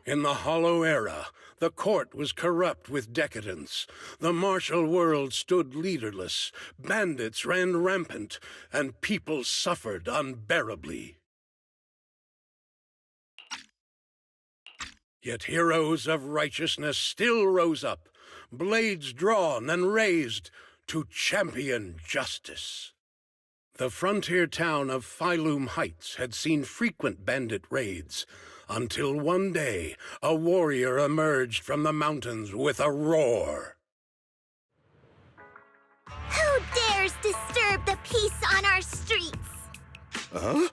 In the Hollow Era, the court was corrupt with decadence. The martial world stood leaderless, bandits ran rampant, and people suffered unbearably. Yet heroes of righteousness still rose up, blades drawn and raised to champion justice. The frontier town of Phylum Heights had seen frequent bandit raids, until one day a warrior emerged from the mountains with a roar. Who dares disturb the peace on our streets? Huh?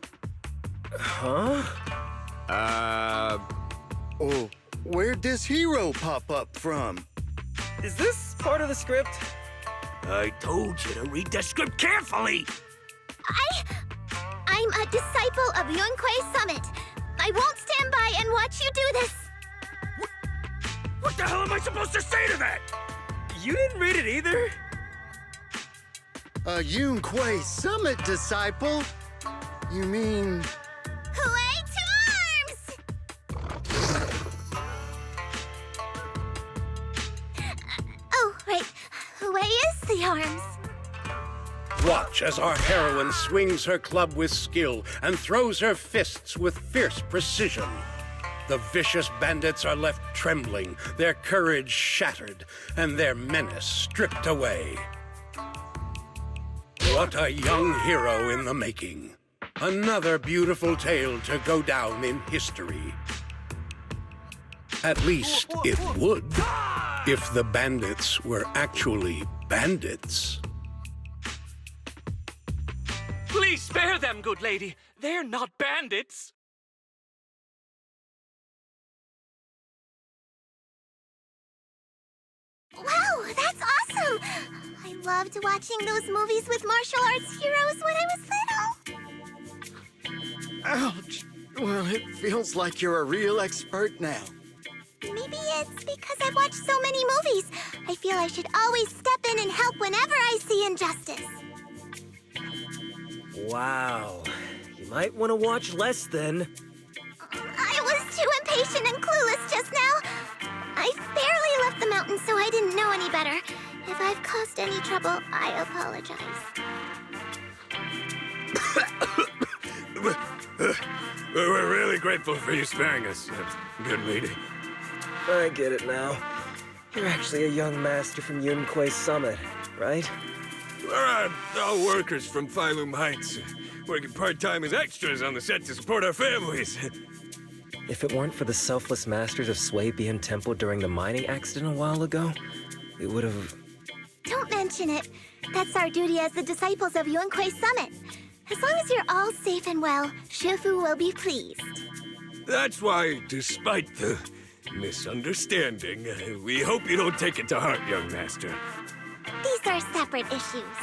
Oh, where'd this hero pop up from? Is this part of the script? I told you to read the script carefully! I'm a disciple of Yunquei Summit. I won't stand by and watch you do this. What the hell am I supposed to say to that? You didn't read it either? A Yunquei Summit disciple? You mean... Way to arms! Oh, right. Way is the arms. Watch as our heroine swings her club with skill and throws her fists with fierce precision. The vicious bandits are left trembling, their courage shattered, and their menace stripped away. What a young hero in the making. Another beautiful tale to go down in history. At least it would, if the bandits were actually bandits. Please spare them, good lady. They're not bandits. Wow, that's awesome! I loved watching those movies with martial arts heroes when I was little. Ouch! Well, it feels like you're a real expert now. Maybe it's because I've watched so many movies. I feel I should always step in and help whenever I see injustice. Wow. You might want to watch less then. I was too impatient and clueless just now. I barely left the mountain, so I didn't know any better. If I've caused any trouble, I apologize. We're really grateful for you sparing us, good lady. I get it now. You're actually a young master from Yunquei Summit, right? We're all workers from Phylum Heights, working part-time as extras on the set to support our families. If it weren't for the selfless masters of Sui Bian Temple during the mining accident a while ago, we would have... Don't mention it. That's our duty as the disciples of Yunquei Summit. As long as you're all safe and well, Jufufu will be pleased. That's why, despite the misunderstanding, we hope you don't take it to heart, young master. These are separate issues.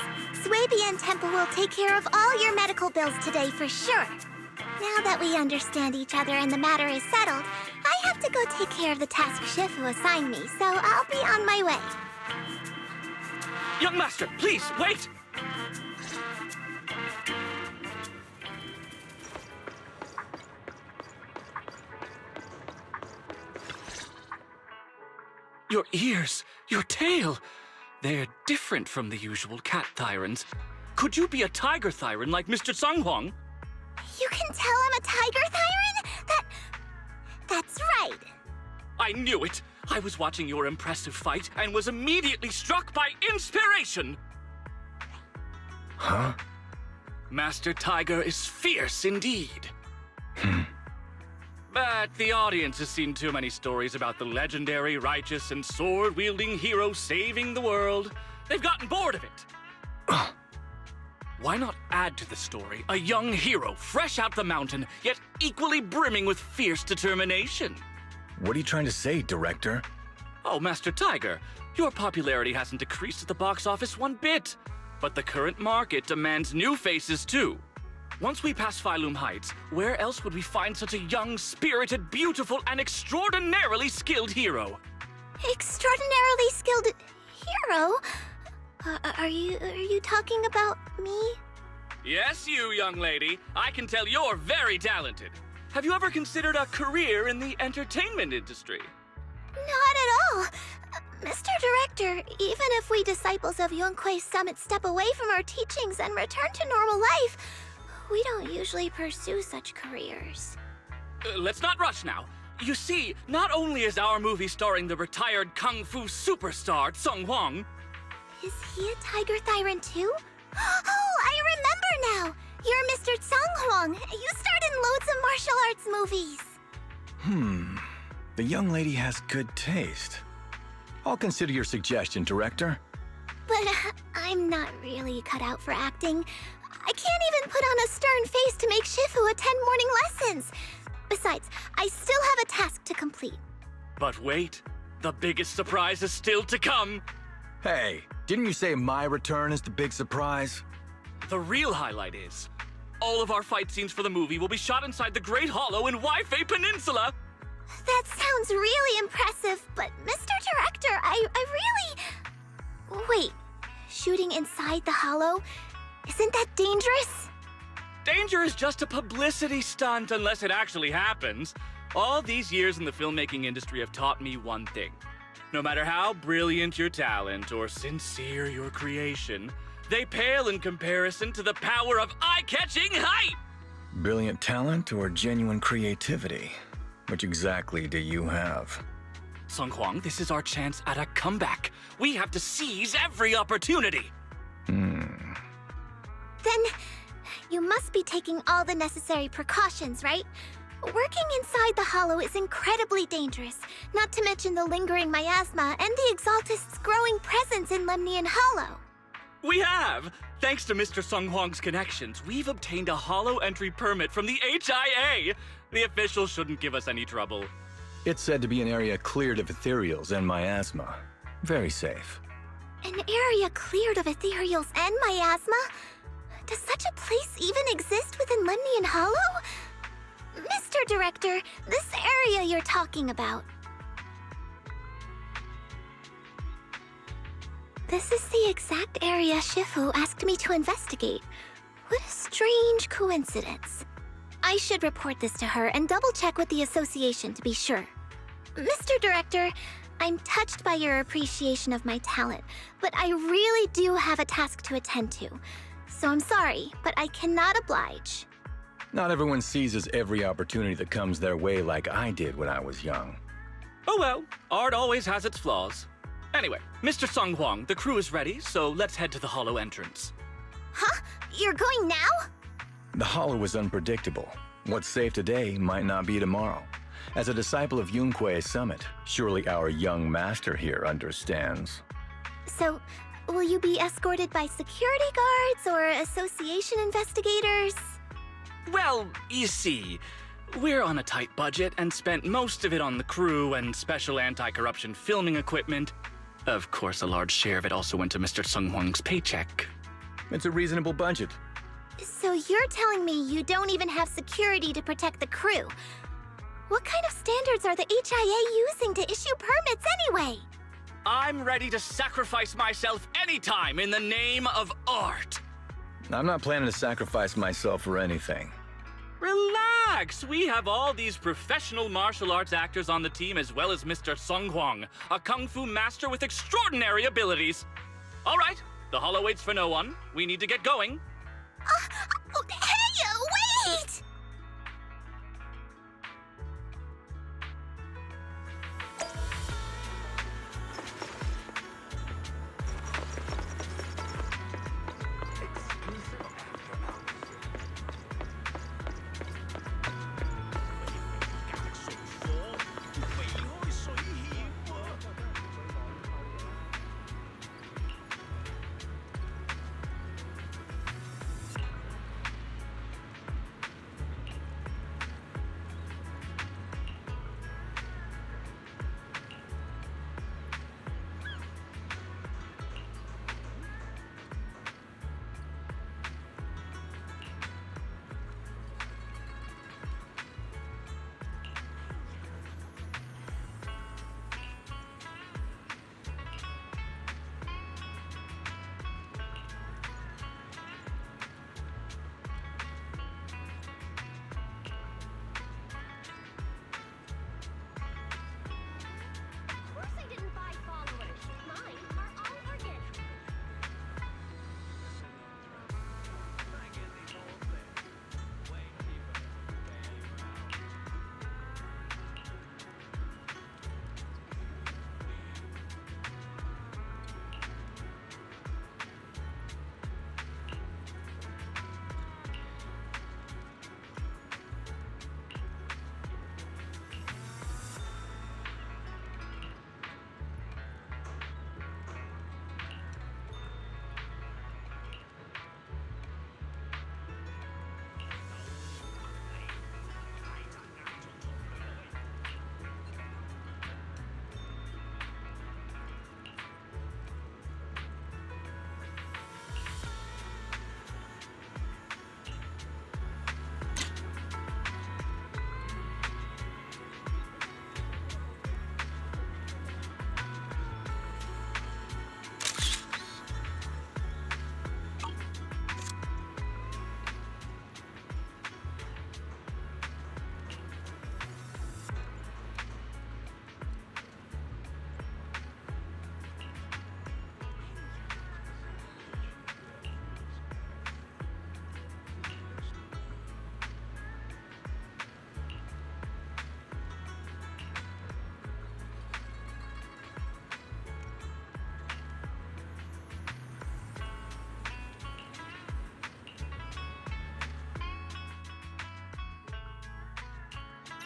Sui Bian Temple will take care of all your medical bills today for sure. Now that we understand each other and the matter is settled, I have to go take care of the task Jufufu assigned me, so I'll be on my way. Young master, please, wait! Your ears, your tail, they're different from the usual cat thyrans. Could you be a tiger thyran like Mr. Sunghuang? You can tell I'm a tiger thyran? That's right. I knew it! I was watching your impressive fight and was immediately struck by inspiration! Huh? Master Tiger is fierce indeed. But the audience has seen too many stories about the legendary, righteous, and sword-wielding hero saving the world. They've gotten bored of it. Why not add to the story a young hero fresh out the mountain, yet equally brimming with fierce determination? What are you trying to say, director? Oh, Master Tiger, your popularity hasn't decreased at the box office one bit. But the current market demands new faces, too. Once we pass Phylum Heights, where else would we find such a young, spirited, beautiful, and extraordinarily skilled hero? Extraordinarily skilled hero? Are you talking about me? Yes, you, young lady. I can tell you're very talented. have you ever considered a career in the entertainment industry? Not at all. Mr. Director, even if we disciples of Yunque's Summit step away from our teachings and return to normal life, we don't usually pursue such careers. Let's not rush now. You see, not only is our movie starring the retired kung fu superstar Tsung Huang. Is he a Tiger Thyran too? Oh, I remember now! You're Mr. Tsung Huang. You starred in loads of martial arts movies. The young lady has good taste. I'll consider your suggestion, Director. But I'm not really cut out for acting. I can't even put on a stern face to make Jufufu attend morning lessons. Besides, I still have a task to complete. But wait, the biggest surprise is still to come. Hey, didn't you say my return is the big surprise? The real highlight is, all of our fight scenes for the movie will be shot inside the Great Hollow in Waifei Peninsula. That sounds really impressive, but Mr. Director, I really... Wait, shooting inside the hollow? Isn't that dangerous? Danger is just a publicity stunt unless it actually happens. All these years in the filmmaking industry have taught me one thing. No matter how brilliant your talent or sincere your creation, they pale in comparison to the power of eye-catching hype! Brilliant talent or genuine creativity? Which exactly do you have? Tsung Huang, this is our chance at a comeback. We have to seize every opportunity. Then, you must be taking all the necessary precautions, right? Working inside the hollow is incredibly dangerous, not to mention the lingering miasma and the Exaltist's growing presence in Lemnian Hollow. We have! Thanks to Mr. Tsung Huang's connections, we've obtained a hollow entry permit from the HIA. The officials shouldn't give us any trouble. It's said to be an area cleared of ethereals and miasma. Very safe. An area cleared of ethereals and miasma? Does such a place even exist within Lemnian Hollow? Mr. Director, this area you're talking about. This is the exact area Jufufu asked me to investigate. What a strange coincidence. I should report this to her and double-check with the association to be sure. Mr. Director, I'm touched by your appreciation of my talent, but I really do have a task to attend to. So I'm sorry, but I cannot oblige. Not everyone seizes every opportunity that comes their way like I did when I was young. Oh well, art always has its flaws. Anyway, Mr. Tsung Huang, the crew is ready, so let's head to the hollow entrance. Huh? You're going now? The hollow is unpredictable. What's safe today might not be tomorrow. As a disciple of Yunque's Summit, surely our young master here understands. So, will you be escorted by security guards or association investigators? Well, you see, we're on a tight budget and spent most of it on the crew and special anti-corruption filming equipment. Of course, a large share of it also went to Mr. Tsung Huang's paycheck. It's a reasonable budget. So you're telling me you don't even have security to protect the crew? What kind of standards are the HIA using to issue permits anyway? I'm ready to sacrifice myself anytime in the name of art. I'm not planning to sacrifice myself for anything. Relax! We have all these professional martial arts actors on the team as well as Mr. Tsung Huang, a kung fu master with extraordinary abilities. All right, the hollow waits for no one. We need to get going. Hey, wait!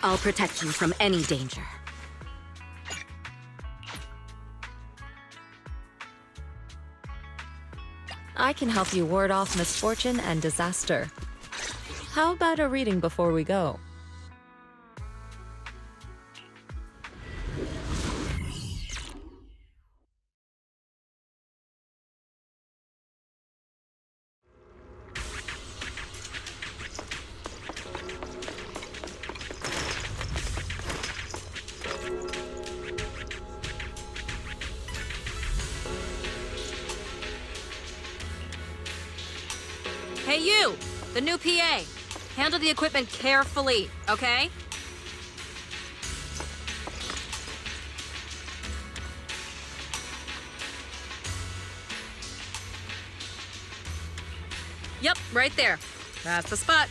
I'll protect you from any danger. I can help you ward off misfortune and disaster. How about a reading before we go? Hey you, the new PA. Handle the equipment carefully, okay? Yep, right there. That's the spot.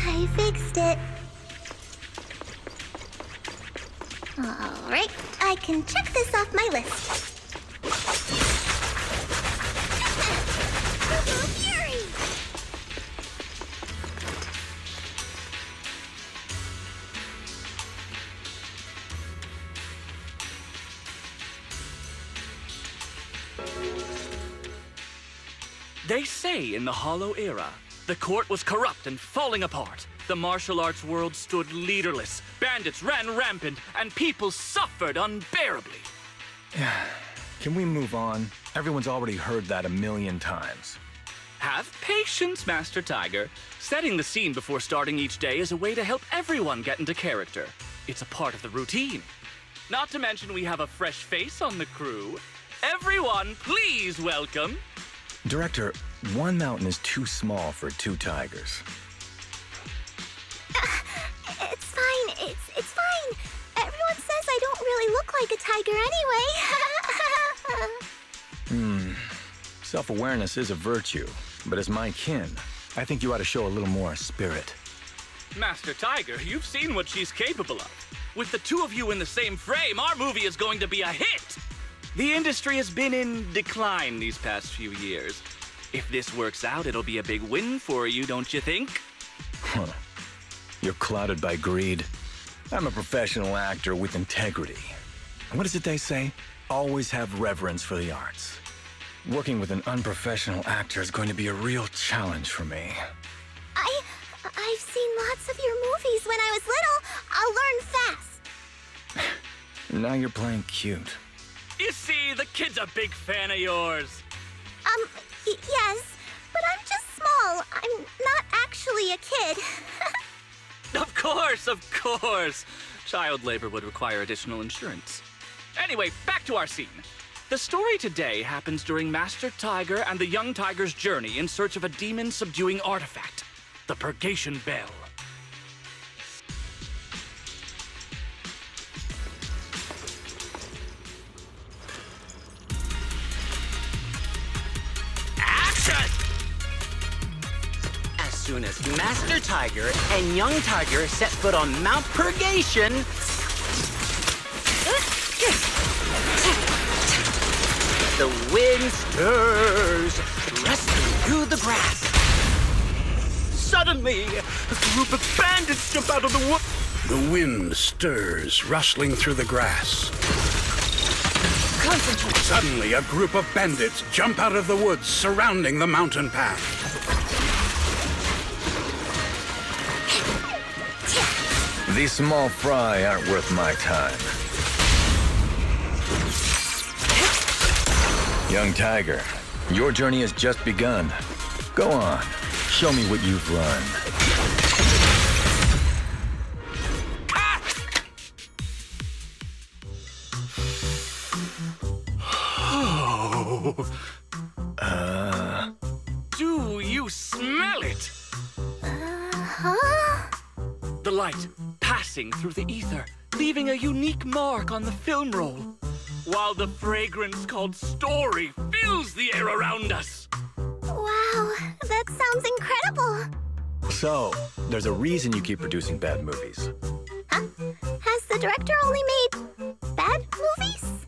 I fixed it. All right, I can check this off my list. Fury! They say in the Hollow Era, the court was corrupt and falling apart. The martial arts world stood leaderless. Bandits ran rampant, and people suffered unbearably. Can we move on? Everyone's already heard that a million times. Have patience, Master Tiger. Setting the scene before starting each day is a way to help everyone get into character. It's a part of the routine. Not to mention we have a fresh face on the crew. Everyone, please welcome... Director, one mountain is too small for two tigers. It's fine. It's fine. Everyone says I don't really look like a tiger anyway. Self-awareness is a virtue, but as my kin, I think you ought to show a little more spirit. Master Tiger, you've seen what she's capable of. With the two of you in the same frame, our movie is going to be a hit. The industry has been in decline these past few years. If this works out, it'll be a big win for you, don't you think? Huh. You're clouded by greed. I'm a professional actor with integrity. What is it they say? Always have reverence for the arts. Working with an unprofessional actor is going to be a real challenge for me. I've seen lots of your movies when I was little. I'll learn fast. Now you're playing cute. You see, the kid's a big fan of yours. Yes, but I'm just small. I'm not actually a kid. Of course. Child labor would require additional insurance. Anyway, back to our scene. The story today happens during Master Tiger and the young tiger's journey in search of a demon-subduing artifact, the Purgation Bell. As soon as Master Tiger and Young Tiger set foot on Mount Purgation, the wind stirs, rustling through the grass. Suddenly, a group of bandits jump out of the wood. The wind stirs, rustling through the grass. Concentrate. Suddenly, a group of bandits jump out of the woods surrounding the mountain path. These small fry aren't worth my time. Young Tiger, your journey has just begun. Go on, show me what you've learned. Do you smell it? Huh? The light passing through the ether, leaving a unique mark on the film roll, while the fragrance called story fills the air around us. Wow, that sounds incredible. So, there's a reason you keep producing bad movies. Huh? Has the director only made bad movies?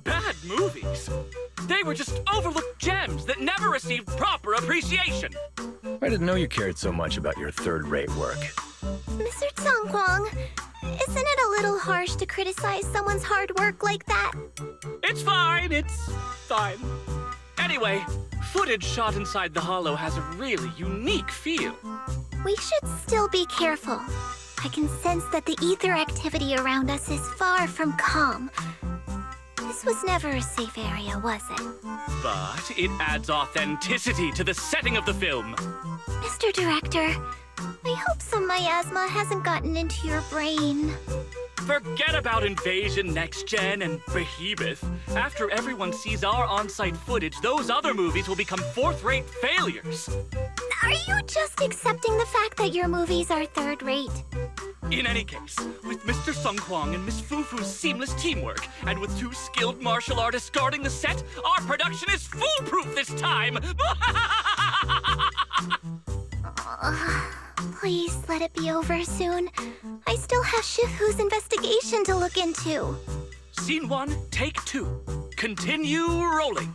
Bad movies? They were just overlooked gems that never received proper appreciation. I didn't know you cared so much about your third-rate work. Mr. Tsongkwang, isn't it a little harsh to criticize someone's hard work like that? It's fine. Anyway, footage shot inside the hollow has a really unique feel. We should still be careful. I can sense that the ether activity around us is far from calm. This was never a safe area, was it? But it adds authenticity to the setting of the film. Mr. Director, I hope some miasma hasn't gotten into your brain. Forget about Invasion Next Gen and Behemoth. After everyone sees our on-site footage, those other movies will become fourth-rate failures. Are you just accepting the fact that your movies are third-rate? In any case, with Mr. Sungkwang and Miss Fufu's seamless teamwork, and with 2 skilled martial artists guarding the set, our production is foolproof this time! Please let it be over soon. I still have Jufufu's investigation to look into. Scene 1, take 2. Continue rolling.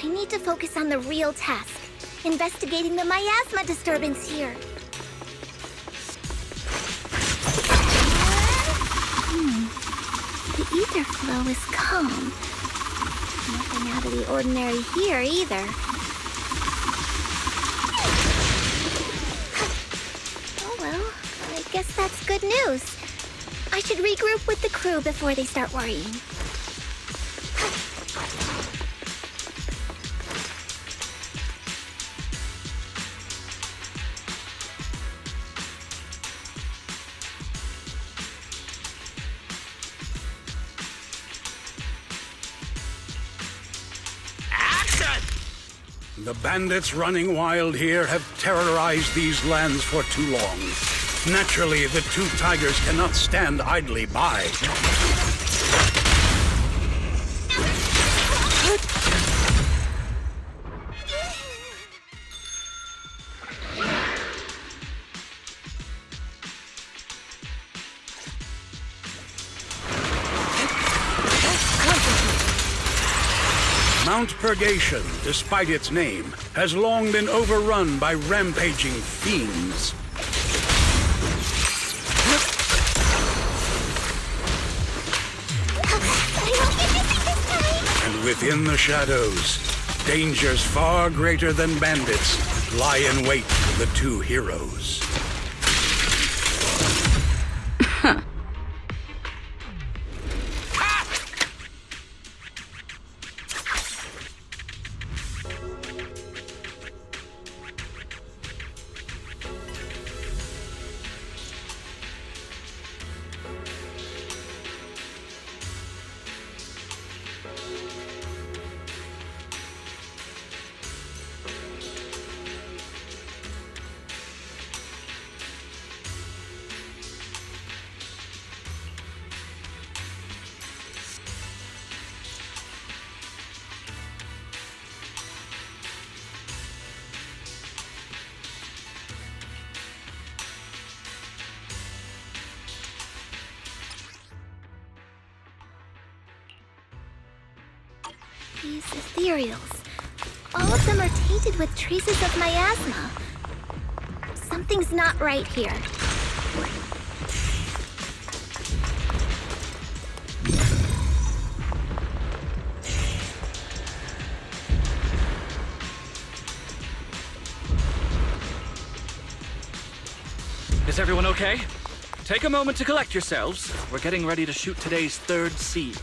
I need to focus on the real task, investigating the miasma disturbance here. The ether flow is calm. Nothing out of the ordinary here either. Oh well, I guess that's good news. I should regroup with the crew before they start worrying. The bandits running wild here have terrorized these lands for too long. Naturally, the 2 tigers cannot stand idly by. Mount Purgation, despite its name, has long been overrun by rampaging fiends. And within the shadows, dangers far greater than bandits lie in wait for the 2 heroes. These ethereals. All of them are tainted with traces of miasma. Something's not right here. Is everyone okay? Take a moment to collect yourselves. We're getting ready to shoot today's 3rd scene.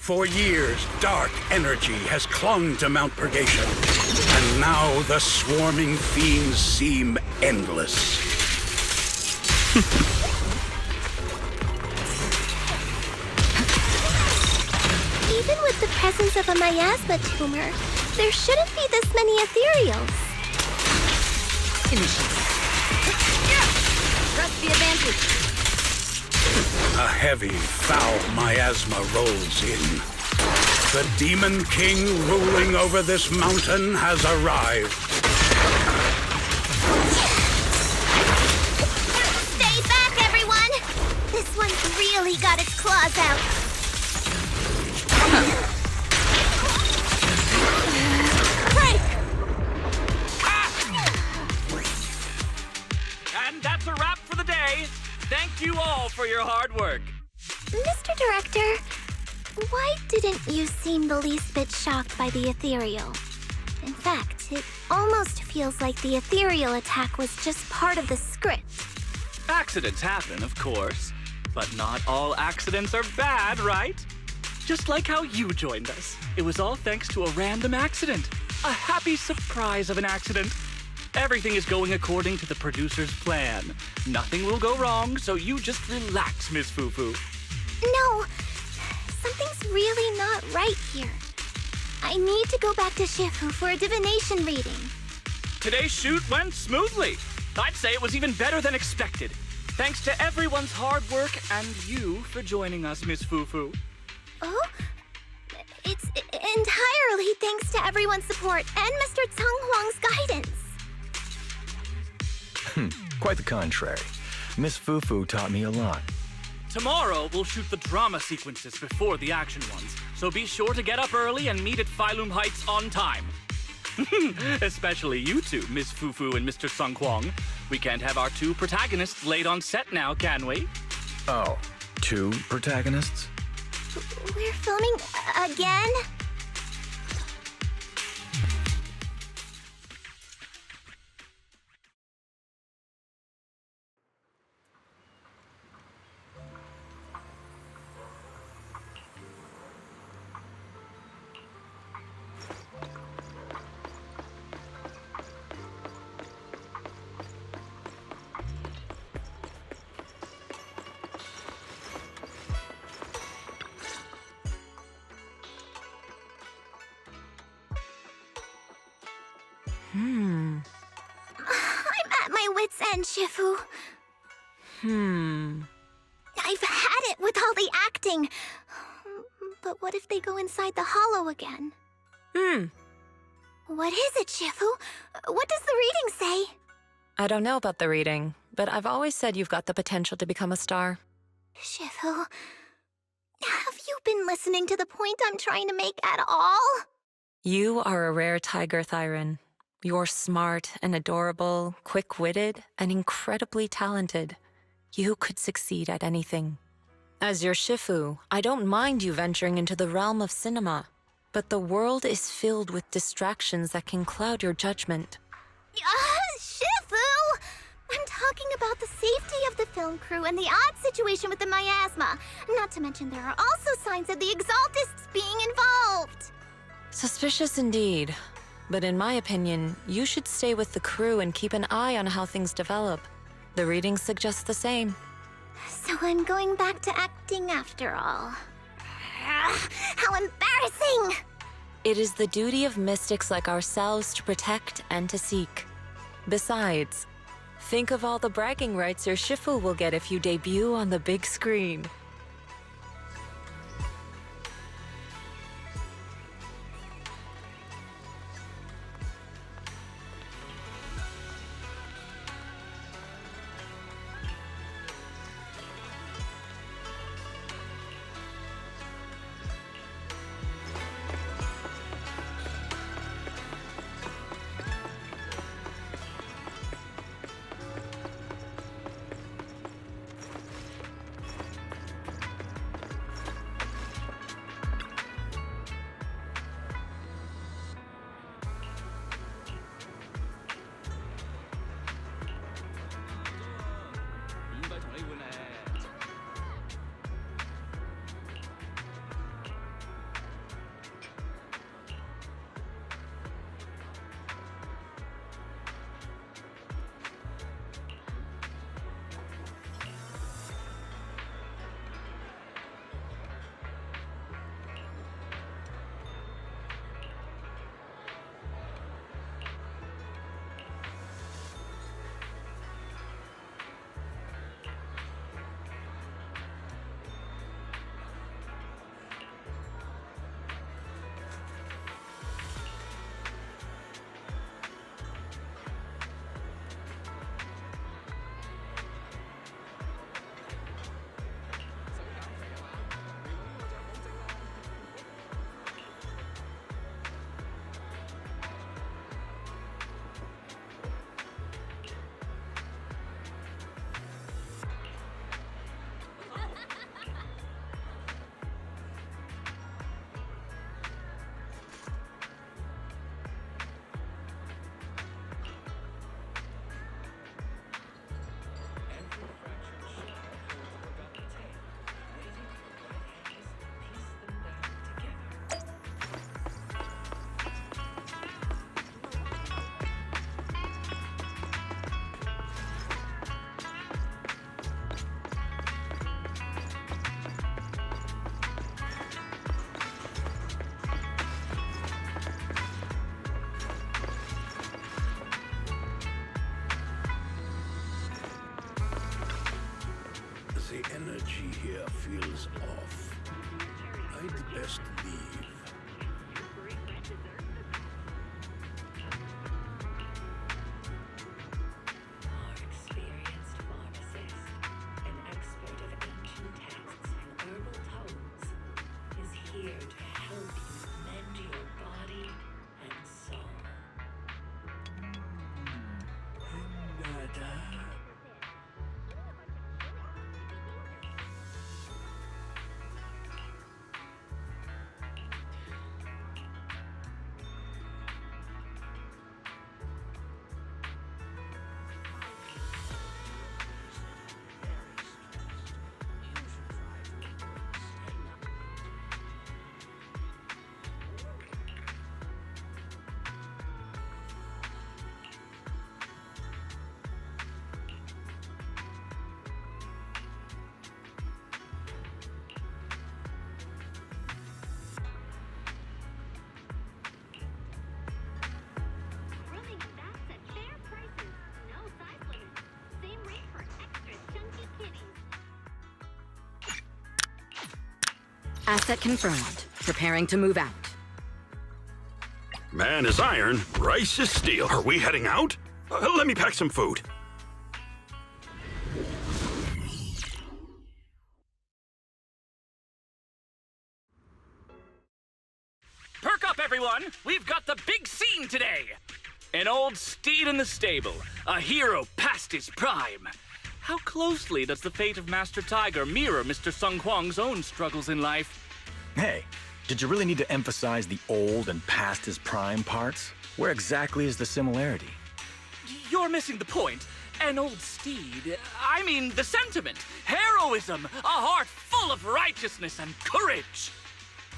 For years, dark energy has clung to Mount Purgation, and now the swarming fiends seem endless. Even with the presence of a miasma tumor, there shouldn't be this many ethereals. Trust the advantage. A heavy, foul miasma rolls in. The Demon King ruling over this mountain has arrived. Stay back, everyone! This one's really got its claws out. Break! And that's a wrap for the day. Thank you all for your hard work. Mr. Director, why didn't you seem the least bit shocked by the ethereal? In fact, it almost feels like the ethereal attack was just part of the script. Accidents happen, of course, but not all accidents are bad, right? Just like how you joined us. It was all thanks to a random accident. A happy surprise of an accident. Everything is going according to the producer's plan. Nothing will go wrong, so you just relax, Miss Fufu. No, something's really not right here. I need to go back to Jufufu for a divination reading. Today's shoot went smoothly. I'd say it was even better than expected. Thanks to everyone's hard work and you for joining us, Miss Fufu. Oh? It's entirely thanks to everyone's support and Mr. Tsung Huang's guidance. Quite the contrary. Miss Fufu taught me a lot. Tomorrow, we'll shoot the drama sequences before the action ones, so be sure to get up early and meet at Phylum Heights on time. Especially you two, Miss Fufu and Mr. Tsung Huang. We can't have our two protagonists late on set now, can we? Oh, two protagonists? We're filming again? I'm at my wit's end, Jufu. I've had it with all the acting. But what if they go inside the hollow again? What is it, Jufu? What does the reading say? I don't know about the reading, but I've always said you've got the potential to become a star. Jufu, have you been listening to the point I'm trying to make at all? You are a rare tiger, Thyron. You're smart and adorable, quick-witted, and incredibly talented. You could succeed at anything. As your Shifu, I don't mind you venturing into the realm of cinema, but the world is filled with distractions that can cloud your judgment. Jufu! I'm talking about the safety of the film crew and the odd situation with the miasma. Not to mention there are also signs of the Exaltists being involved. Suspicious indeed. But in my opinion, you should stay with the crew and keep an eye on how things develop. The readings suggest the same. So I'm going back to acting after all. How embarrassing! It is the duty of mystics like ourselves to protect and to seek. Besides, think of all the bragging rights your Shifu will get if you debut on the big screen. The energy here feels off. I'd best leave. Our experienced pharmacist, an expert of ancient texts and herbal tones, is here to help you mend your body and soul. Grooming stats at fair prices. No size limits. Same rate for extra chunky kitties. Asset confirmed. Preparing to move out. Man is iron, rice is steel. Are we heading out? Let me pack some food. Perk up, everyone! We've got the big scene today! An old steed in the stable, a hero past his prime. How closely does the fate of Master Tiger mirror Mr. Sung Hwang's own struggles in life? Hey, did you really need to emphasize the old and past his prime parts? Where exactly is the similarity? You're missing the point. An old steed. I mean, the sentiment. Heroism. A heart full of righteousness and courage.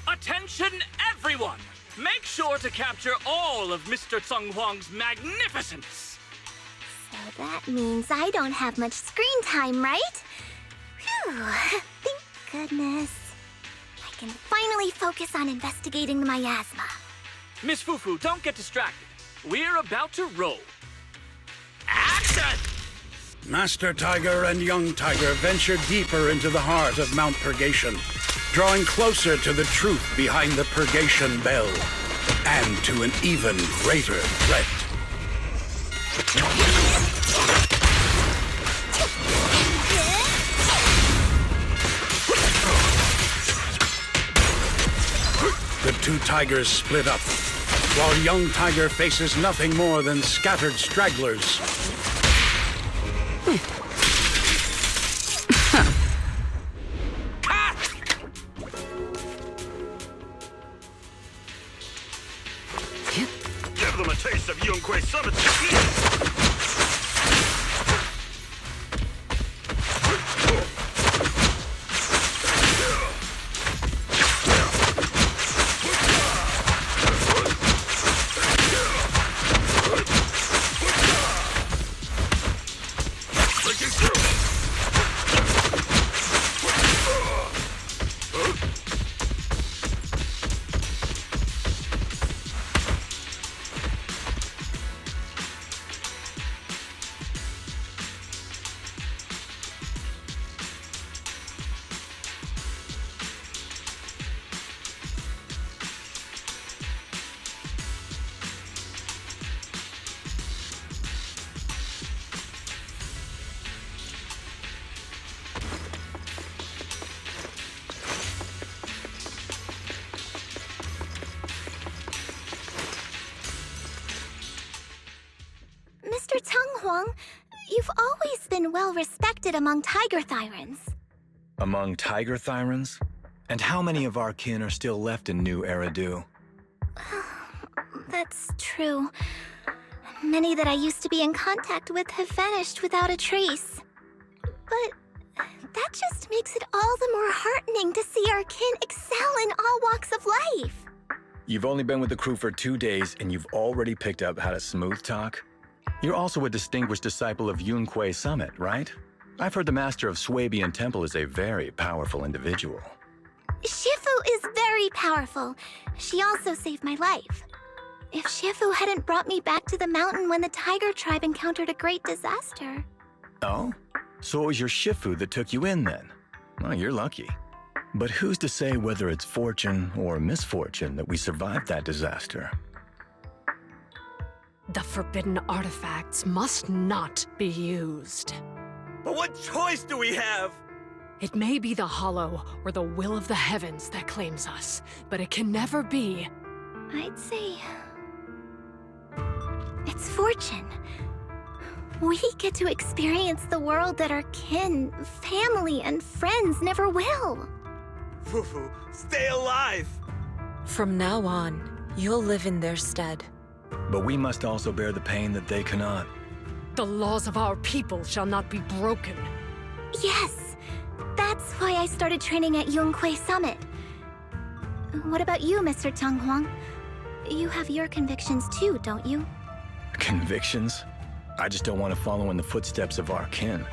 Attention, everyone! Make sure to capture all of Mr. Sung Hwang's magnificence. So that means I don't have much screen time, right? Phew, thank goodness. I can finally focus on investigating the miasma. Miss Fufu, don't get distracted. We're about to roll. Action! Master Tiger and Young Tiger venture deeper into the heart of Mount Purgation, drawing closer to the truth behind the Purgation Bell, and to an even greater threat. The two tigers split up, while Young Tiger faces nothing more than scattered stragglers. Give them a taste of Yunquei Summit's Mr. Tung Hwang, you've always been well respected among tiger thyrans. Among tiger thyrans? And how many of our kin are still left in New Eridu? That's true. Many that I used to be in contact with have vanished without a trace. But that just makes it all the more heartening to see our kin excel in all walks of life. You've only been with the crew for 2 days and you've already picked up how to smooth talk? You're also a distinguished disciple of Yunquei Summit, right? I've heard the master of Swabian Temple is a very powerful individual. Shifu is very powerful. She also saved my life. If Shifu hadn't brought me back to the mountain when the tiger tribe encountered a great disaster. Oh? So it was your Shifu that took you in then? Well, you're lucky. But who's to say whether it's fortune or misfortune that we survived that disaster? The forbidden artifacts must not be used. But what choice do we have? It may be the Hollow or the will of the heavens that claims us, but it can never be. I'd say it's fortune. We get to experience the world that our kin, family, and friends never will. Fufu, stay alive! From now on, you'll live in their stead. But we must also bear the pain that they cannot. The laws of our people shall not be broken. Yes, that's why I started training at Yonghui Summit. What about you, Mr. Chang Huang? You have your convictions too, don't you? Convictions? I just don't want to follow in the footsteps of our kin.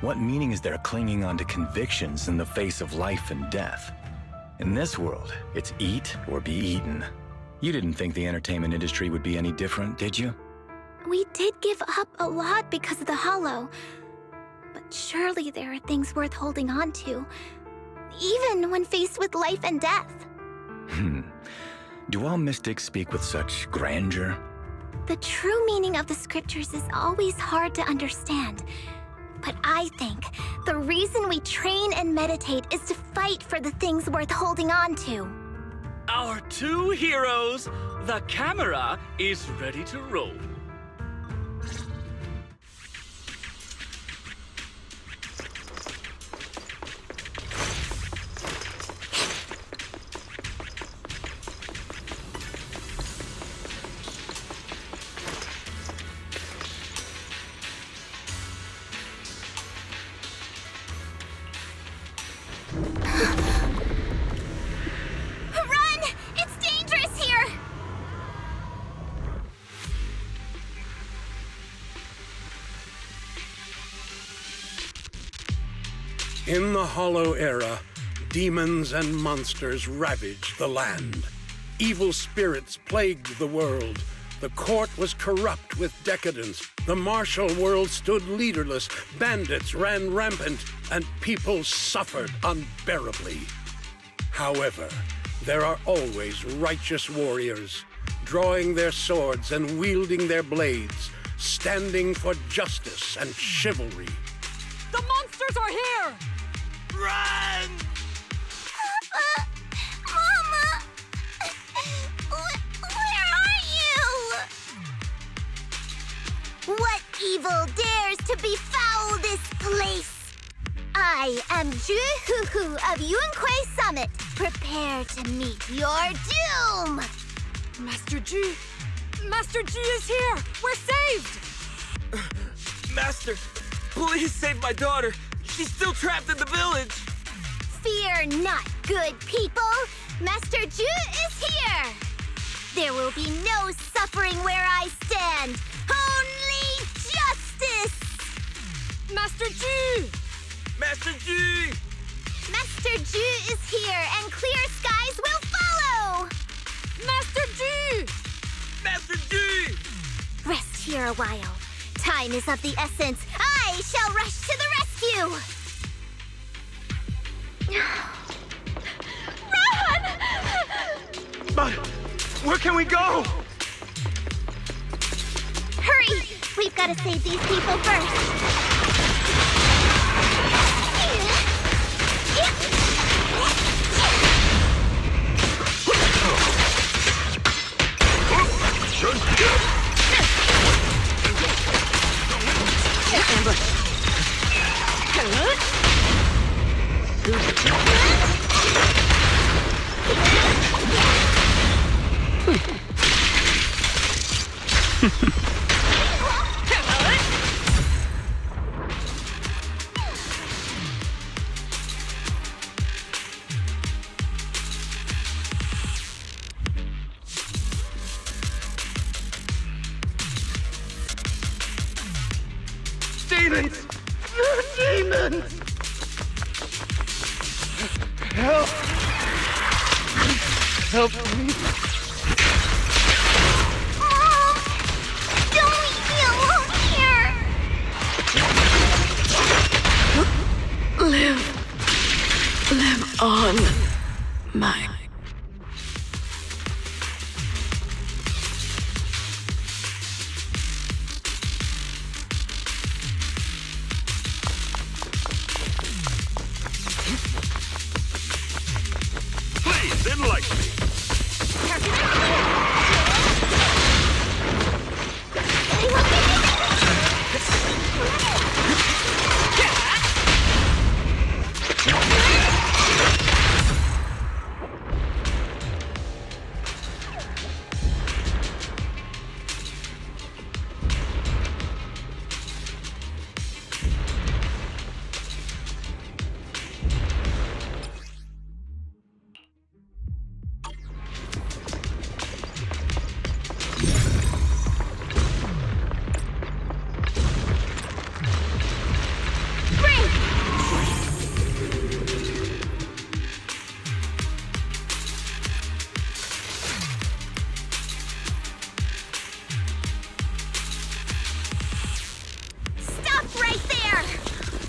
What meaning is there clinging on to convictions in the face of life and death? In this world, it's eat or be eaten. You didn't think the entertainment industry would be any different, did you? We did give up a lot because of the Hollow. But surely there are things worth holding on to, even when faced with life and death. Do all mystics speak with such grandeur? The true meaning of the scriptures is always hard to understand. But I think the reason we train and meditate is to fight for the things worth holding on to. Our two heroes, the camera is ready to roll. In the Hollow Era, demons and monsters ravaged the land. Evil spirits plagued the world. The court was corrupt with decadence. The martial world stood leaderless. Bandits ran rampant, and people suffered unbearably. However, there are always righteous warriors, drawing their swords and wielding their blades, standing for justice and chivalry. The monsters are here! Run! Mama! Where are you? What evil dares to befoul this place? I am Jufufu of Yonghui Summit. Prepare to meet your doom! Master Ji! Master Ji is here! We're saved! Master, please save my daughter. She's still trapped in the village. Fear not, good people. Master Ju is here. There will be no suffering where I stand. Only justice. Master Ji! Master Ji! Master Ju is here, and clear skies will follow. Master Ji! Master Ji! Rest here a while. Time is of the essence. I shall rush to the rescue! Run! But where can we go? Hurry! We've got to save these people first. Demons! Demons! Help! Help me! Mom! Don't leave me alone here! one. Mine. Please, enlighten me.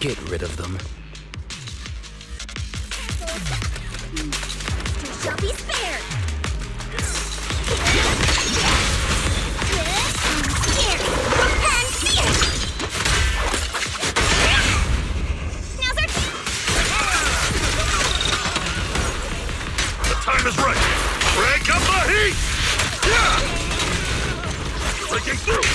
Get rid of them. You shall be spared. The time is right. Crank up the heat! Yeah! Breaking through!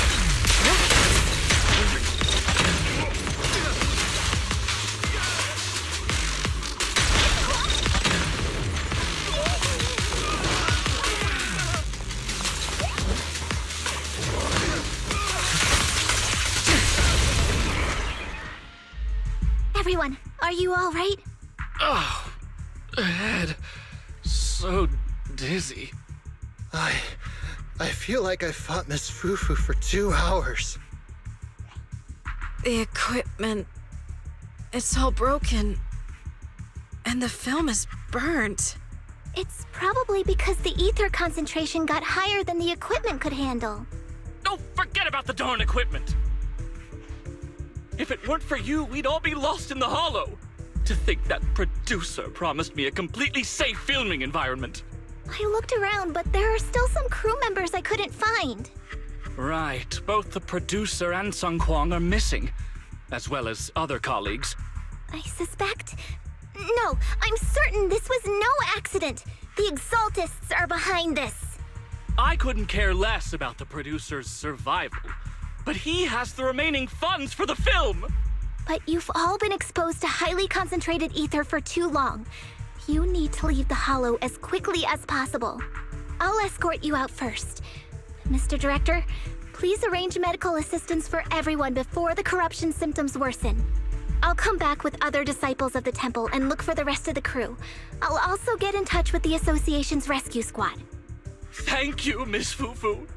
Everyone, are you all right? Oh, head. So dizzy. I feel like I fought Miss Fufu for 2 hours. The equipment... it's all broken. And the film is burnt. It's probably because the ether concentration got higher than the equipment could handle. Oh, forget about the darn equipment! If it weren't for you, we'd all be lost in the hollow. To think that producer promised me a completely safe filming environment. I looked around, but there are still some crew members I couldn't find. Right, both the producer and Sung Kwang are missing, as well as other colleagues. I suspect... No, I'm certain this was no accident. The Exaltists are behind this. I couldn't care less about the producer's survival, but he has the remaining funds for the film! But you've all been exposed to highly concentrated ether for too long. You need to leave the hollow as quickly as possible. I'll escort you out first. Mr. Director, please arrange medical assistance for everyone before the corruption symptoms worsen. I'll come back with other disciples of the temple and look for the rest of the crew. I'll also get in touch with the Association's rescue squad. Thank you, Miss Fufu.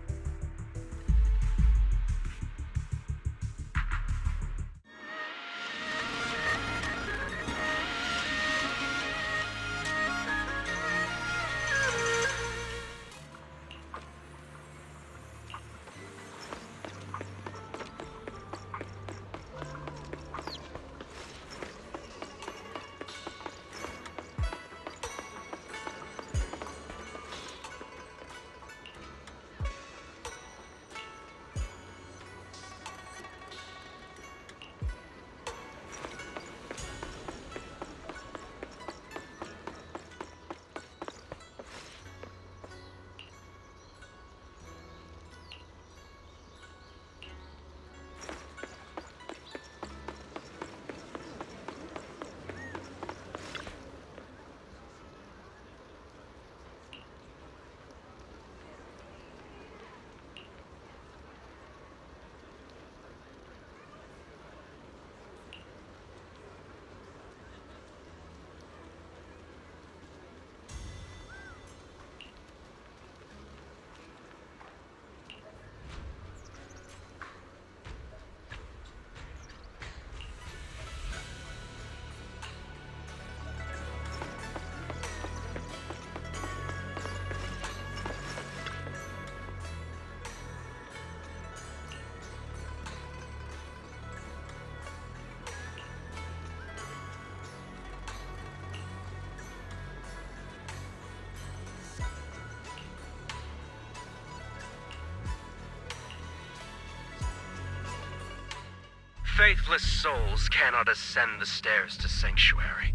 faithless souls cannot ascend the stairs to Sanctuary,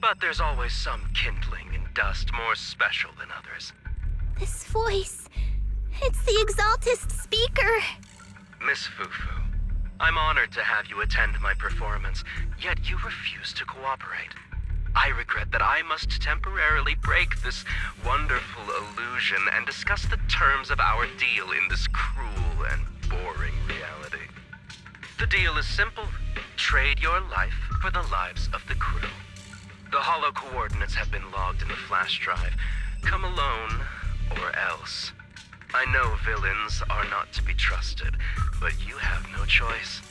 but there's always some kindling in dust more special than others. This voice... it's the Exaltist speaker. Miss Fufu, I'm honored to have you attend my performance, yet you refuse to cooperate. I regret that I must temporarily break this wonderful illusion and discuss the terms of our deal in this cruel and boring reality. The deal is simple. Trade your life for the lives of the crew. The hollow coordinates have been logged in the flash drive. Come alone, or else. I know villains are not to be trusted, but you have no choice.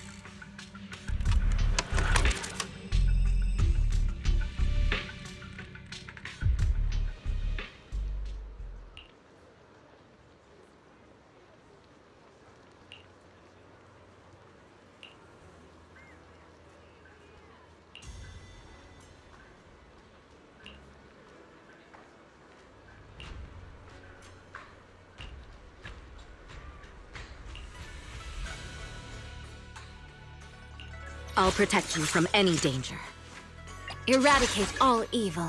I'll protect you from any danger. Eradicate all evil.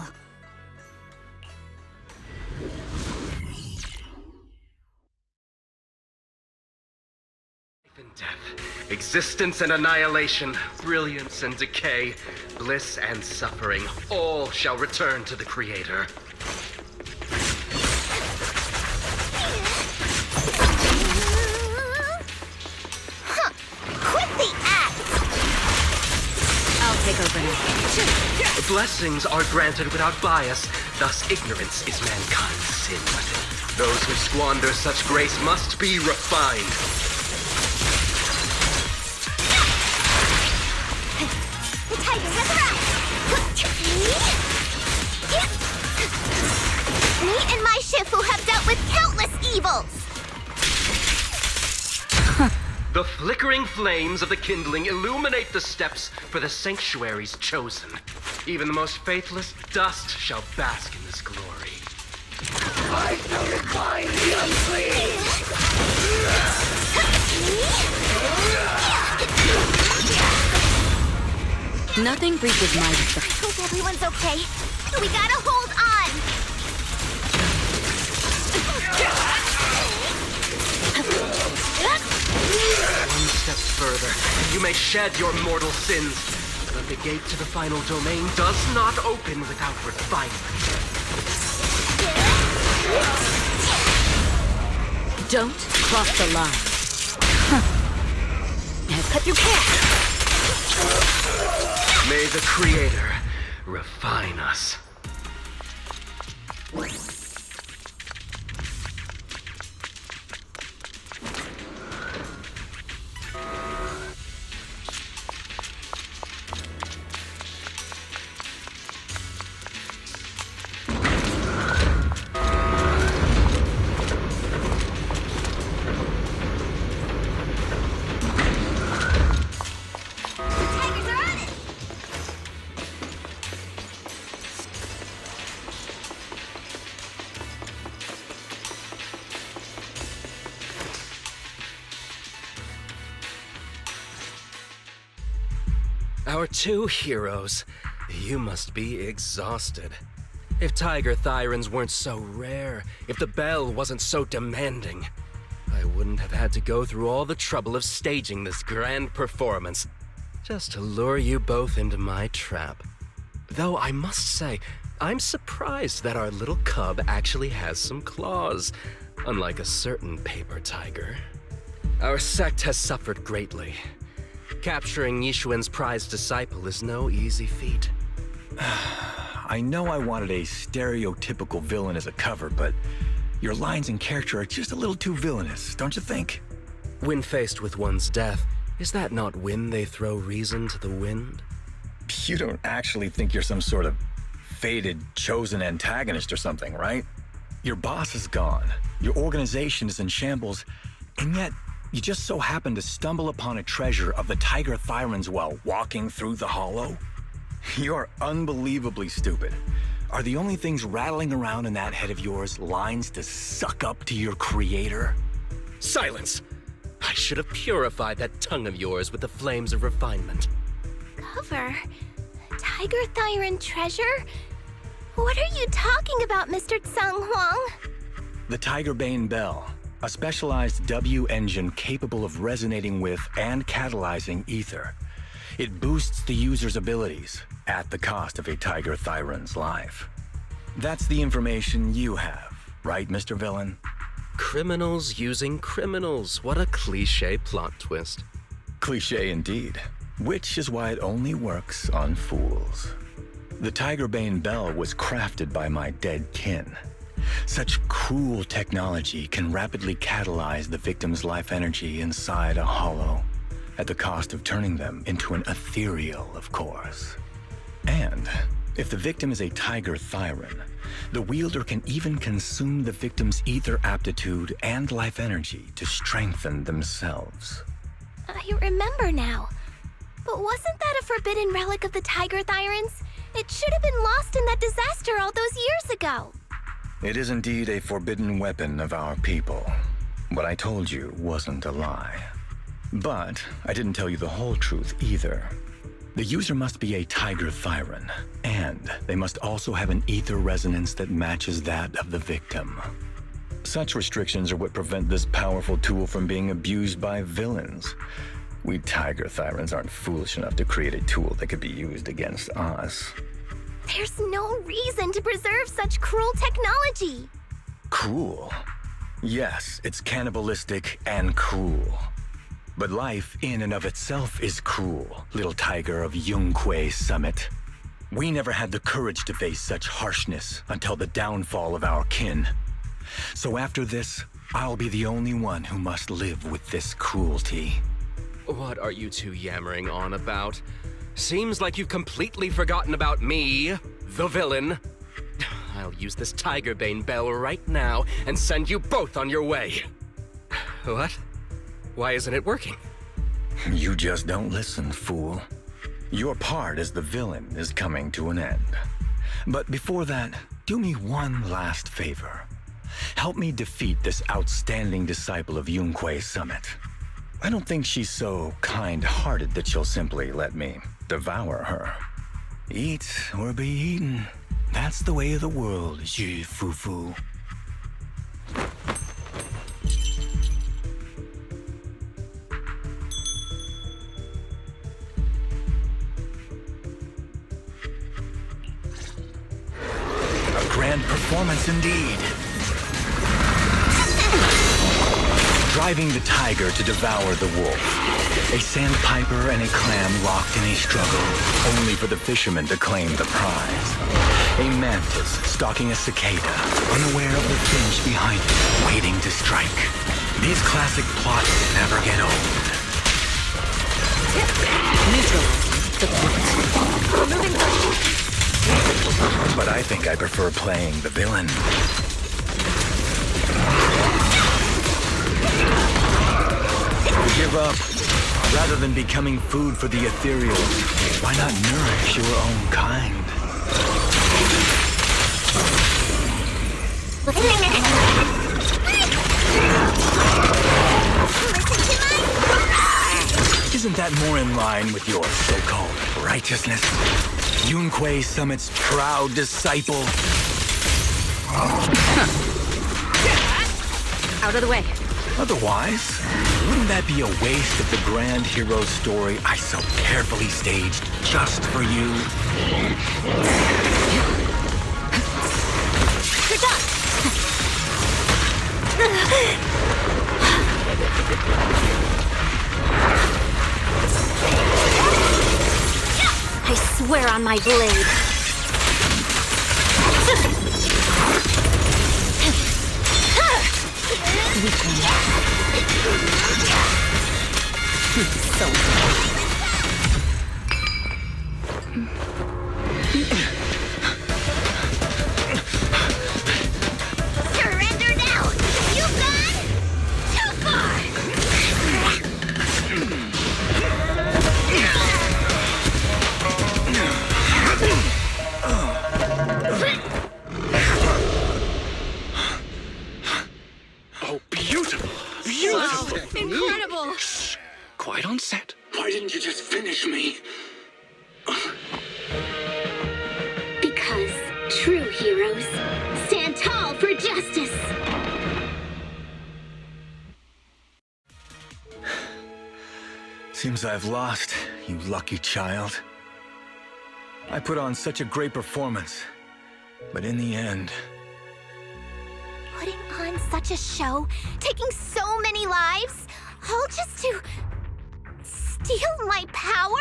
Life and death, existence and annihilation, brilliance and decay, bliss and suffering, all shall return to the Creator. Take over now. Blessings are granted without bias, thus ignorance is mankind's sin. Those who squander such grace must be refined. The tiger has arrived! Me and my Jufufu have dealt with countless evils! The flickering flames of the kindling illuminate the steps for the sanctuaries chosen. Even the most faithless dust shall bask in this glory. I shall refine the unclean! Nothing breaches my respect. I hope everyone's okay. We gotta hold on! One step further, you may shed your mortal sins, but the gate to the final domain does not open without refinement. Don't cross the line. Now cut your path. May the Creator refine us. Our two heroes. You must be exhausted. If Tiger Thyrans weren't so rare, if the bell wasn't so demanding, I wouldn't have had to go through all the trouble of staging this grand performance just to lure you both into my trap. Though I must say, I'm surprised that our little cub actually has some claws, unlike a certain paper tiger. Our sect has suffered greatly. Capturing Yixuan's prized disciple is no easy feat. I know I wanted a stereotypical villain as a cover, but your lines and character are just a little too villainous, don't you think? When faced with one's death, is that not when they throw reason to the wind? You don't actually think you're some sort of fated, chosen antagonist or something, right? Your boss is gone, your organization is in shambles, and yet you just so happen to stumble upon a treasure of the Tiger Thyrans while walking through the hollow? You're unbelievably stupid. Are the only things rattling around in that head of yours lines to suck up to your creator? Silence! I should have purified that tongue of yours with the flames of refinement. Cover? Tiger Thyron treasure? What are you talking about, Mr. Tsang Huang? The Tiger Bane Bell, a specialized W engine capable of resonating with and catalyzing ether. It boosts the user's abilities at the cost of a Tiger Thyron's life. That's the information you have, right, Mr. Villain? Criminals using criminals. What a cliché plot twist. Cliché indeed, which is why it only works on fools. The Tiger Bane Bell was crafted by my dead kin. Such cruel technology can rapidly catalyze the victim's life energy inside a hollow, at the cost of turning them into an ethereal, of course. And if the victim is a Tiger Thyron, the wielder can even consume the victim's ether aptitude and life energy to strengthen themselves. I remember now. But wasn't that a forbidden relic of the Tiger Thyrons? It should have been lost in that disaster all those years ago. It is indeed a forbidden weapon of our people. What I told you wasn't a lie. But I didn't tell you the whole truth either. The user must be a Tiger Thyron, and they must also have an ether resonance that matches that of the victim. Such restrictions are what prevent this powerful tool from being abused by villains. We Tiger Thyrons aren't foolish enough to create a tool that could be used against us. There's no reason to preserve such cruel technology. Cruel? Yes, it's cannibalistic and cruel. But life in and of itself is cruel, little tiger of Yunquei Summit. We never had the courage to face such harshness until the downfall of our kin. So after this, I'll be the only one who must live with this cruelty. What are you two yammering on about? Seems like you've completely forgotten about me, the villain. I'll use this Tiger Bane Bell right now and send you both on your way. What? Why isn't it working? You just don't listen, fool. Your part as the villain is coming to an end. But before that, do me one last favor. Help me defeat this outstanding disciple of Yunquei Summit. I don't think she's so kind-hearted that she'll simply let me devour her. Eat or be eaten. That's the way of the world, Jufufu. A grand performance indeed. Driving the tiger to devour the wolf. A sandpiper and a clam locked in a struggle, only for the fisherman to claim the prize. A mantis stalking a cicada, unaware of the finch behind it, waiting to strike. These classic plots never get old. But I think I prefer playing the villain. Give up. Rather than becoming food for the ethereal, why not nourish your own kind? Isn't that more in line with your so-called righteousness? Yunquei Summit's proud disciple. Out of the way. Otherwise, wouldn't that be a waste of the grand hero story I so carefully staged just for you? You're done! I swear on my blade. Surrender now! You've gone too far! Oh, beautiful! Beautiful! Incredible! quite on set. Why didn't you just finish me? Because true heroes stand tall for justice. Seems I've lost, you lucky child. I put on such a great performance, but in the end... Putting on such a show, taking so many lives, all just to steal my power?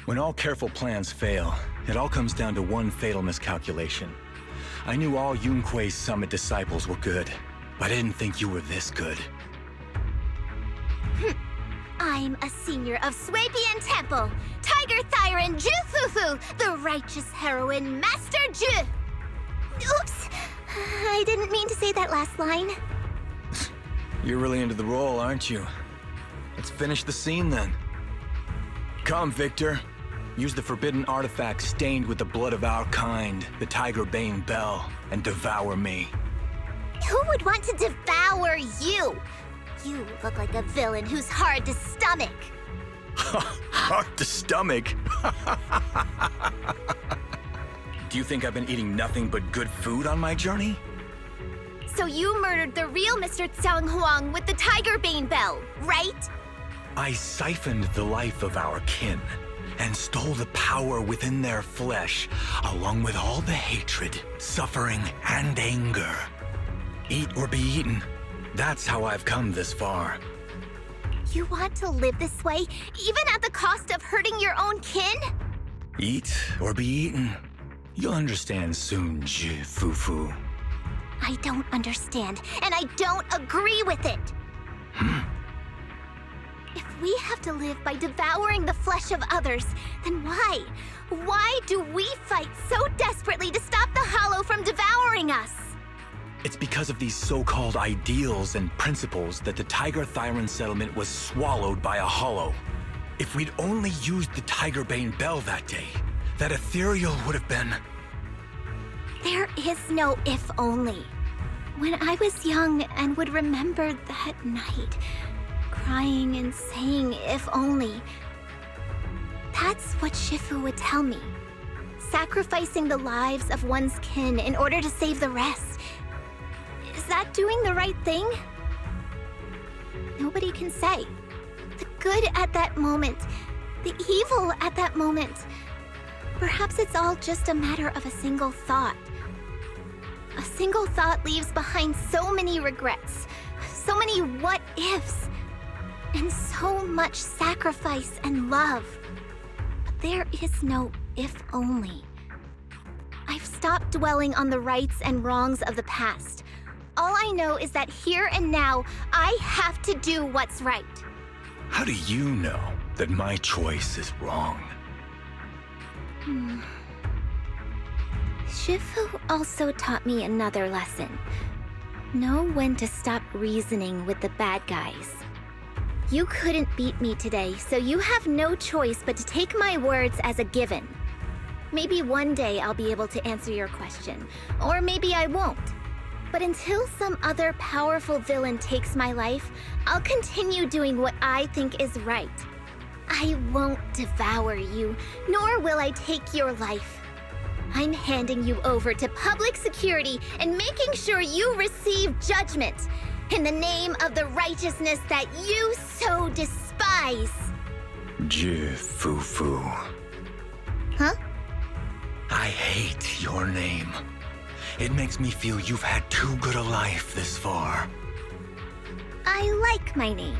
When all careful plans fail, it all comes down to one fatal miscalculation. I knew all Yunque's Summit disciples were good, but I didn't think you were this good. I'm a senior of Swabian Temple, Tiger Thyran Jufufu, the righteous heroine, Master Ju. Oops, I didn't mean to say that last line. You're really into the role, aren't you? Let's finish the scene then. Come, Victor. Use the forbidden artifact stained with the blood of our kind, the Tiger Bane Bell, and devour me. Who would want to devour you? You look like a villain who's hard to stomach. Hard to stomach? Do you think I've been eating nothing but good food on my journey? So you murdered the real Mr. Tsang Huang with the Tiger Bane Bell, right? I siphoned the life of our kin and stole the power within their flesh, along with all the hatred, suffering, and anger. Eat or be eaten. That's how I've come this far. You want to live this way, even at the cost of hurting your own kin? Eat or be eaten. You'll understand soon, Jufufu. I don't understand, and I don't agree with it. If we have to live by devouring the flesh of others, then why? Why do we fight so desperately to stop the Hollow from devouring us? It's because of these so-called ideals and principles that the Tiger Thyran settlement was swallowed by a Hollow. If we'd only used the Tiger Bane Bell that day, that ethereal would have been... There is no if only. When I was young and would remember that night, crying and saying if only, that's what Shifu would tell me. Sacrificing the lives of one's kin in order to save the rest. Is that doing the right thing? Nobody can say. The good at that moment, the evil at that moment. Perhaps it's all just a matter of a single thought. A single thought leaves behind so many regrets, so many what-ifs, and so much sacrifice and love. But there is no if only. I've stopped dwelling on the rights and wrongs of the past. All I know is that here and now, I have to do what's right. How do you know that my choice is wrong? Shifu also taught me another lesson. Know when to stop reasoning with the bad guys. You couldn't beat me today, so you have no choice but to take my words as a given. Maybe one day I'll be able to answer your question, or maybe I won't. But until some other powerful villain takes my life, I'll continue doing what I think is right. I won't devour you, nor will I take your life. I'm handing you over to public security and making sure you receive judgment in the name of the righteousness that you so despise. Jufufu. Huh? I hate your name. It makes me feel you've had too good a life this far. I like my name.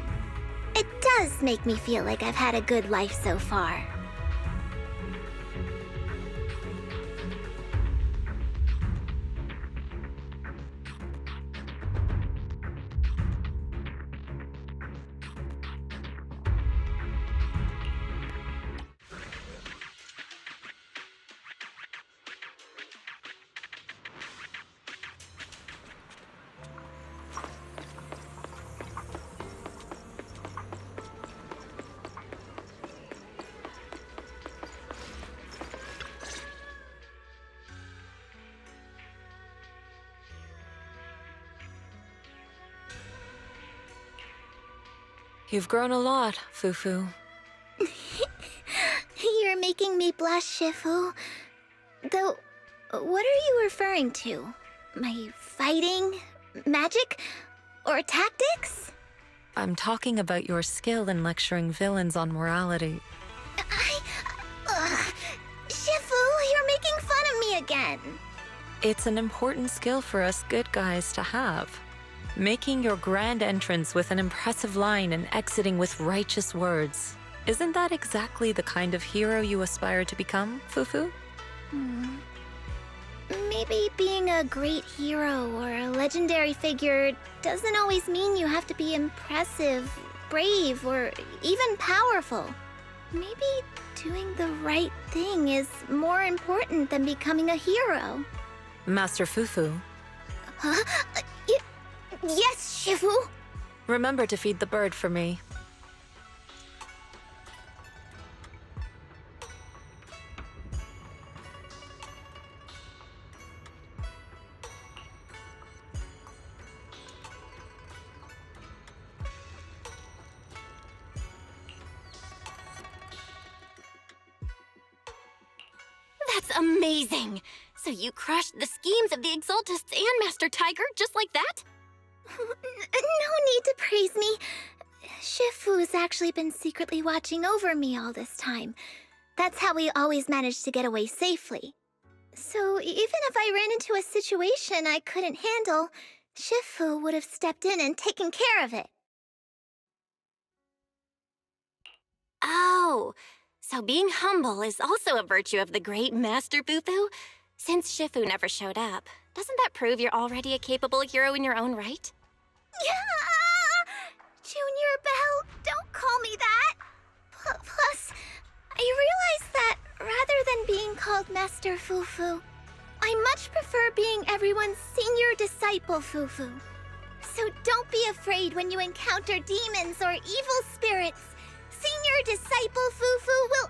It does make me feel like I've had a good life so far. You've grown a lot, Fufu. You're making me blush, Jufufu. Though, what are you referring to? My fighting, magic, or tactics? I'm talking about your skill in lecturing villains on morality. Jufufu, you're making fun of me again. It's an important skill for us good guys to have. Making your grand entrance with an impressive line and exiting with righteous words. Isn't that exactly the kind of hero you aspire to become, Fufu? Maybe being a great hero or a legendary figure doesn't always mean you have to be impressive, brave, or even powerful. Maybe doing the right thing is more important than becoming a hero. Master Fufu. Huh? Yes, Jufufu. Remember to feed the bird for me. That's amazing! So you crushed the schemes of the Exaltists and Master Tiger just like that? No need to praise me. Jufufu's actually been secretly watching over me all this time. That's how we always managed to get away safely. So even if I ran into a situation I couldn't handle, Jufufu would have stepped in and taken care of it. Oh, so being humble is also a virtue of the great Master Fufu? Since Jufufu never showed up, doesn't that prove you're already a capable hero in your own right? Junior Belle, don't call me that. Plus, I realized that rather than being called Master Fufu, I much prefer being everyone's senior disciple Fufu. So don't be afraid when you encounter demons or evil spirits. Senior disciple Fufu will